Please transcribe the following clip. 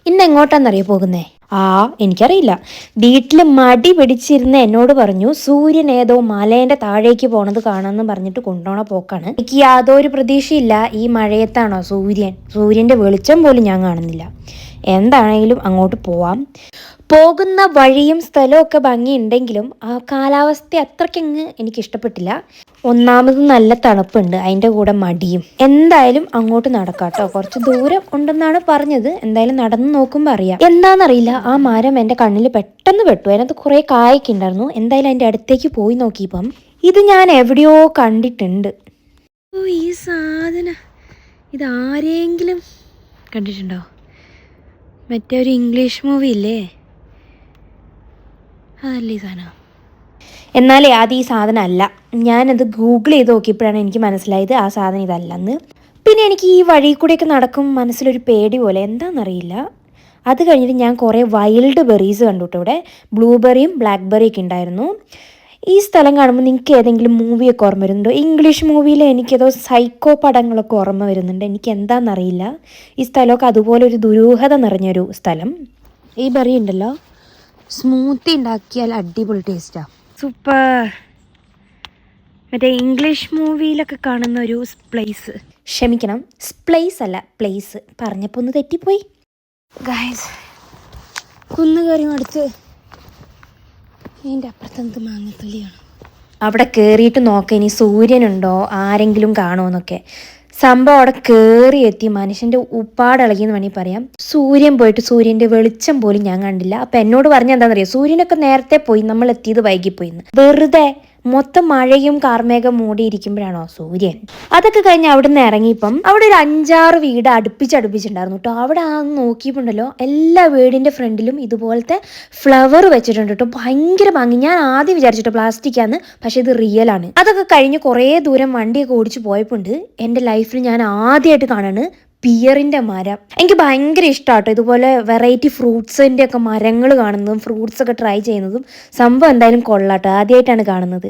ഇന്ന് എങ്ങോട്ടാന്നറിയോ പോകുന്നേ? എനിക്കറിയില്ല. വീട്ടിൽ മടി പിടിച്ചിരുന്ന് എന്നോട് പറഞ്ഞു സൂര്യൻ ഏതോ മലേന്റെ താഴേക്ക് പോണത് കാണാമെന്ന് പറഞ്ഞിട്ട് കൊണ്ടുപോണ പോക്കാണ്. എനിക്ക് യാതൊരു പ്രതീക്ഷയില്ല. ഈ മഴയത്താണോ സൂര്യന്റെ വെളിച്ചം പോലും ഞാൻ കാണുന്നില്ല. എന്താണെങ്കിലും അങ്ങോട്ട് പോവാം. പോകുന്ന വഴിയും സ്ഥലമൊക്കെ ഭംഗിയുണ്ടെങ്കിലും ആ കാലാവസ്ഥ അത്രയ്ക്കങ്ങ് എനിക്ക് ഇഷ്ടപ്പെട്ടില്ല. ഒന്നാമത് നല്ല തണുപ്പുണ്ട്, അതിൻ്റെ കൂടെ മടിയും. എന്തായാലും അങ്ങോട്ട് നടക്കാം കേട്ടോ. കുറച്ച് ദൂരം ഉണ്ടെന്നാണ് പറഞ്ഞത്. എന്തായാലും നടന്ന് നോക്കുമ്പോൾ അറിയാം. എന്താണെന്നറിയില്ല, ആ മരം എൻ്റെ കണ്ണിൽ പെട്ടെന്ന് പെട്ടു. അതിനകത്ത് കുറേ കായൊക്കെ ഉണ്ടായിരുന്നു. എന്തായാലും അതിൻ്റെ അടുത്തേക്ക് പോയി നോക്കിയപ്പം ഇത് ഞാൻ എവിടെയോ കണ്ടിട്ടുണ്ട്. ഈ സാധനം ഇതാരെങ്കിലും കണ്ടിട്ടുണ്ടോ? മറ്റേ ഒരു ഇംഗ്ലീഷ് മൂവി ഇല്ലേ, അതല്ലേ ഈ സാധനം? എന്നാലേ ആദ്യം ഈ സാധനം അല്ല. ഞാനത് ഗൂഗിൾ ചെയ്ത് നോക്കിയപ്പോഴാണ് എനിക്ക് മനസ്സിലായത് ആ സാധനം ഇതല്ലെന്ന്. പിന്നെ എനിക്ക് ഈ വഴി കൂടെയൊക്കെ നടക്കും മനസ്സിലൊരു പേടി പോലെ, എന്താണെന്നറിയില്ല. അത് കഴിഞ്ഞിട്ട് ഞാൻ കുറേ വൈൽഡ് ബെറീസ് കണ്ടു കേട്ടോ. ഇവിടെ ബ്ലൂബെറിയും ബ്ലാക്ക് ബെറിയൊക്കെ ഉണ്ടായിരുന്നു. ഈ സ്ഥലം കാണുമ്പോൾ നിങ്ങൾക്ക് ഏതെങ്കിലും മൂവിയൊക്കെ ഓർമ്മ വരുന്നുണ്ടോ? ഇംഗ്ലീഷ് മൂവിയിൽ എനിക്കേതോ സൈക്കോ പടങ്ങളൊക്കെ ഓർമ്മ വരുന്നുണ്ട്. എനിക്ക് എന്താണെന്നറിയില്ല. ഈ സ്ഥലമൊക്കെ അതുപോലെ ഒരു ദുരൂഹത നിറഞ്ഞൊരു സ്ഥലം. ഈ ബെറി ഉണ്ടല്ലോ, സ്മൂത്തി ഉണ്ടാക്കിയാൽ അടിപൊളി ടേസ്റ്റാണ്. സൂപ്പർ. മറ്റേ ഇംഗ്ലീഷ് മൂവിയിലൊക്കെ കാണുന്ന ഒരു പ്ലേസ്. ക്ഷമിക്കണം, പ്ലേസ് അല്ല പ്ലേസ്. പറഞ്ഞപ്പോൾ ഒന്ന് തെറ്റിപ്പോയി. ഗൈസ്, കുന്ന് കയറി അടുത്ത് അതിൻ്റെ അപ്പുറത്തെന്ത് മാങ്ങത്തല്ലിയാണ്. അവിടെ കയറിയിട്ട് നോക്കാം ഇനി സൂര്യനുണ്ടോ, ആരെങ്കിലും കാണുമോന്നൊക്കെ. സംഭവം അവിടെ കയറി എത്തി മനുഷ്യൻ്റെ ഉപ്പാടിളകിയെന്ന് വേണമെങ്കിൽ പറയാം. സൂര്യൻ പോയിട്ട് സൂര്യൻ്റെ വെളിച്ചം പോലും ഞാൻ കണ്ടില്ല. അപ്പം എന്നോട് പറഞ്ഞാൽ എന്താണെന്നറിയോ, സൂര്യനൊക്കെ നേരത്തെ പോയി, നമ്മൾ എത്തിയത് വൈകിപ്പോയിന്ന്. വെറുതെ മൊത്തം മഴയും കാർമേഘം മൂടിയിരിക്കുമ്പോഴാണോ സൂര്യൻ? അതൊക്കെ കഴിഞ്ഞ് അവിടെ നിന്ന് ഇറങ്ങിയപ്പം അവിടെ ഒരു 5-6 വീട് അടുപ്പിച്ചുണ്ടായിരുന്നു കേട്ടോ. അവിടെ നോക്കിയപ്പോണ്ടല്ലോ എല്ലാ വീടിൻ്റെ ഫ്രണ്ടിലും ഇതുപോലത്തെ ഫ്ലവർ വെച്ചിട്ടുണ്ട് കേട്ടോ. ഭയങ്കര ഭംഗി. ഞാൻ ആദ്യം വിചാരിച്ചിട്ടോ പ്ലാസ്റ്റിക്കാന്ന്, പക്ഷെ ഇത് റിയൽ ആണ്. അതൊക്കെ കഴിഞ്ഞ് കുറേ ദൂരം വണ്ടിയൊക്കെ ഓടിച്ച് പോയപ്പോണ്ട് എൻ്റെ ലൈഫിൽ ഞാൻ ആദ്യമായിട്ട് കാണാണ് പിയറിൻ്റെ മരം. എനിക്ക് ഭയങ്കര ഇഷ്ടമാട്ടോ ഇതുപോലെ വെറൈറ്റി ഫ്രൂട്ട്സിൻ്റെ ഒക്കെ മരങ്ങൾ കാണുന്നതും ഫ്രൂട്ട്സ് ഒക്കെ ട്രൈ ചെയ്യുന്നതും. സംഭവം എന്തായാലും കൊള്ളാട്ടോ, ആദ്യമായിട്ടാണ് കാണുന്നത്.